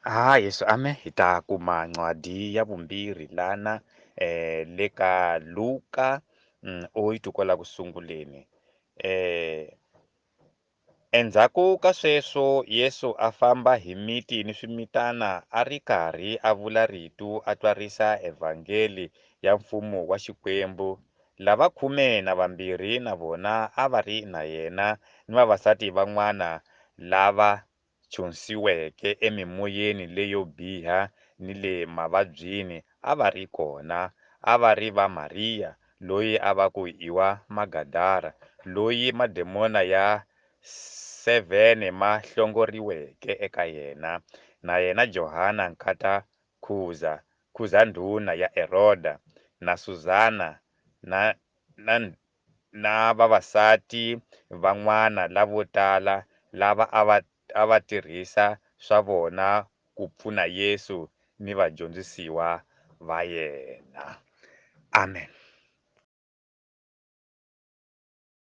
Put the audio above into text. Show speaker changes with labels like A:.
A: Yeso ame hi ta kuma ncwadi ya vumbirhi lana le ka Luka 8 kwala ku sunguleni. eh Endzhaku ka sweswo Yesu a famba hi miti ni swimitana a ri karhi a vula ritu a twarisa evhangeli ya mfumo wa Xikwembu. Lava 12 na vona a va ri na yena ni vavasati van'wana lava thsunsiweke emimoyeni leyo biha ni le mavabyini a va ri kona. A va ri va Mariya loyi a va ku i wa Magadara, loyi mademona ya 7 ma hlongoriweke eka yena, na yena Johana nkata Khuzandhuna ya Heroda, na Suzana na vavasati van'wana lavo tala lava a va tirhisa swa vona ku pfuna Yesu ni vadyondzisiwa va yena. Amen.